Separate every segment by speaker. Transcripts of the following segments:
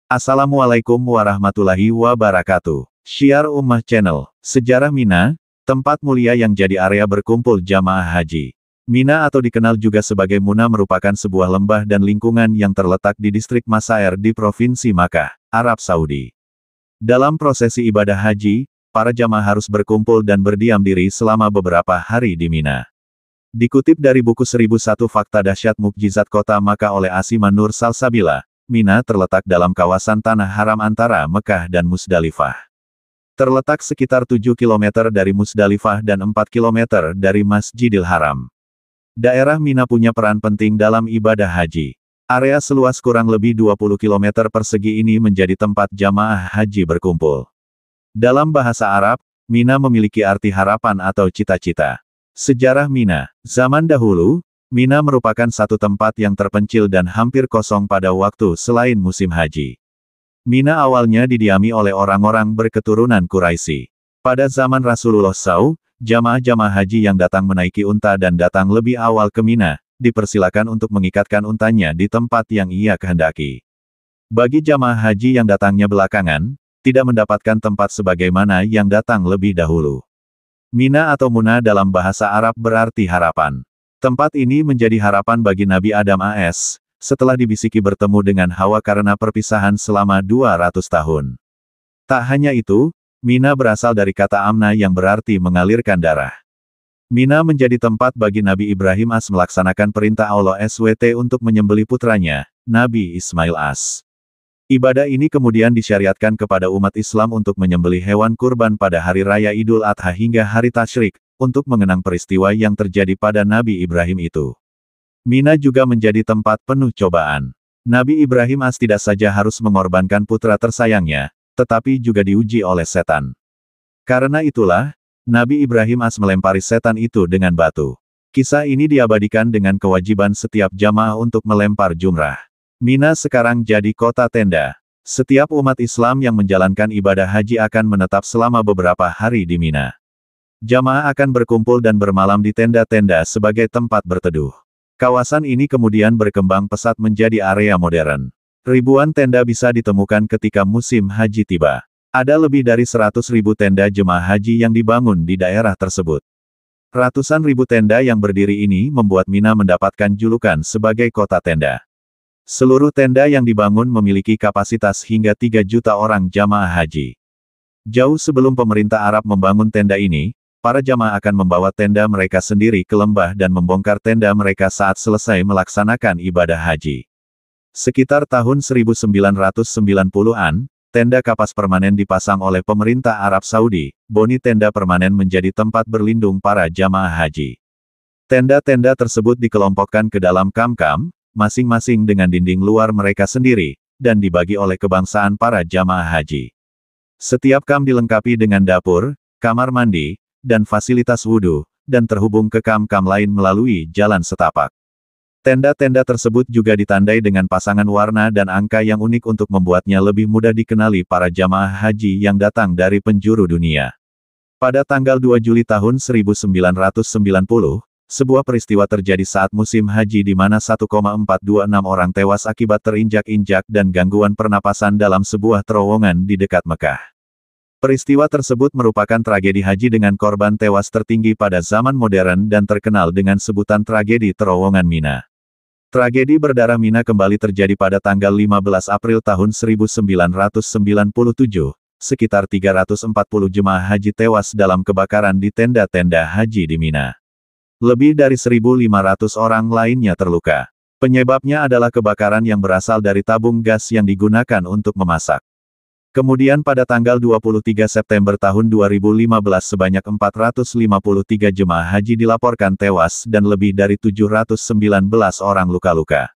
Speaker 1: Assalamualaikum warahmatullahi wabarakatuh. Syiar Ummah Channel, Sejarah Mina, tempat mulia yang jadi area berkumpul jamaah haji. Mina atau dikenal juga sebagai Muna merupakan sebuah lembah dan lingkungan yang terletak di distrik Masair di Provinsi Makkah, Arab Saudi. Dalam prosesi ibadah haji, para jamaah harus berkumpul dan berdiam diri selama beberapa hari di Mina. Dikutip dari buku 1001 Fakta Dahsyat Mukjizat Kota Makkah oleh Asiman Nur Salsabila, Mina terletak dalam kawasan tanah haram antara Mekah dan Musdalifah. Terletak sekitar 7 km dari Musdalifah dan 4 km dari Masjidil Haram. Daerah Mina punya peran penting dalam ibadah haji. Area seluas kurang lebih 20 km persegi ini menjadi tempat jamaah haji berkumpul. Dalam bahasa Arab, Mina memiliki arti harapan atau cita-cita. Sejarah Mina. Zaman dahulu, Mina merupakan satu tempat yang terpencil dan hampir kosong pada waktu selain musim haji. Mina awalnya didiami oleh orang-orang berketurunan Quraisy. Pada zaman Rasulullah SAW, jamaah-jamaah haji yang datang menaiki unta dan datang lebih awal ke Mina, dipersilakan untuk mengikatkan untanya di tempat yang ia kehendaki. Bagi jamaah haji yang datangnya belakangan, tidak mendapatkan tempat sebagaimana yang datang lebih dahulu. Mina atau Muna dalam bahasa Arab berarti harapan. Tempat ini menjadi harapan bagi Nabi Adam AS, setelah dibisiki bertemu dengan Hawa karena perpisahan selama 200 tahun. Tak hanya itu, Mina berasal dari kata amna yang berarti mengalirkan darah. Mina menjadi tempat bagi Nabi Ibrahim AS melaksanakan perintah Allah SWT untuk menyembelih putranya, Nabi Ismail AS. Ibadah ini kemudian disyariatkan kepada umat Islam untuk menyembelih hewan kurban pada hari raya Idul Adha hingga hari Tasyrik, untuk mengenang peristiwa yang terjadi pada Nabi Ibrahim itu. Mina juga menjadi tempat penuh cobaan. Nabi Ibrahim AS tidak saja harus mengorbankan putra tersayangnya, tetapi juga diuji oleh setan. Karena itulah, Nabi Ibrahim AS melempari setan itu dengan batu. Kisah ini diabadikan dengan kewajiban setiap jamaah untuk melempar jumrah. Mina sekarang jadi kota tenda. Setiap umat Islam yang menjalankan ibadah haji akan menetap selama beberapa hari di Mina. Jamaah akan berkumpul dan bermalam di tenda-tenda sebagai tempat berteduh. Kawasan ini kemudian berkembang pesat menjadi area modern. Ribuan tenda bisa ditemukan ketika musim haji tiba. Ada lebih dari 100.000 tenda jemaah haji yang dibangun di daerah tersebut. Ratusan ribu tenda yang berdiri ini membuat Mina mendapatkan julukan sebagai kota tenda. Seluruh tenda yang dibangun memiliki kapasitas hingga 3 juta orang jamaah haji. Jauh sebelum pemerintah Arab membangun tenda ini, para jamaah akan membawa tenda mereka sendiri ke lembah dan membongkar tenda mereka saat selesai melaksanakan ibadah haji. Sekitar tahun 1990-an, tenda kapas permanen dipasang oleh pemerintah Arab Saudi. Boni tenda permanen menjadi tempat berlindung para jamaah haji. Tenda-tenda tersebut dikelompokkan ke dalam kam-kam, masing-masing dengan dinding luar mereka sendiri, dan dibagi oleh kebangsaan para jamaah haji. Setiap kam dilengkapi dengan dapur, kamar mandi, dan fasilitas wudhu, dan terhubung ke kam-kam lain melalui jalan setapak. Tenda-tenda tersebut juga ditandai dengan pasangan warna dan angka yang unik untuk membuatnya lebih mudah dikenali para jamaah haji yang datang dari penjuru dunia. Pada tanggal 2 Juli tahun 1990, sebuah peristiwa terjadi saat musim haji di mana 1,426 orang tewas akibat terinjak-injak dan gangguan pernapasan dalam sebuah terowongan di dekat Mekah. Peristiwa tersebut merupakan tragedi haji dengan korban tewas tertinggi pada zaman modern dan terkenal dengan sebutan tragedi terowongan Mina. Tragedi berdarah Mina kembali terjadi pada tanggal 15 April tahun 1997, sekitar 340 jemaah haji tewas dalam kebakaran di tenda-tenda haji di Mina. Lebih dari 1.500 orang lainnya terluka. Penyebabnya adalah kebakaran yang berasal dari tabung gas yang digunakan untuk memasak. Kemudian pada tanggal 23 September tahun 2015 sebanyak 453 jemaah haji dilaporkan tewas dan lebih dari 719 orang luka-luka.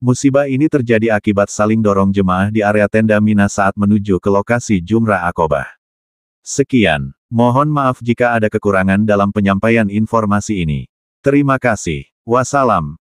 Speaker 1: Musibah ini terjadi akibat saling dorong jemaah di area tenda Mina saat menuju ke lokasi Jumrah Aqobah. Sekian, mohon maaf jika ada kekurangan dalam penyampaian informasi ini. Terima kasih. Wassalam.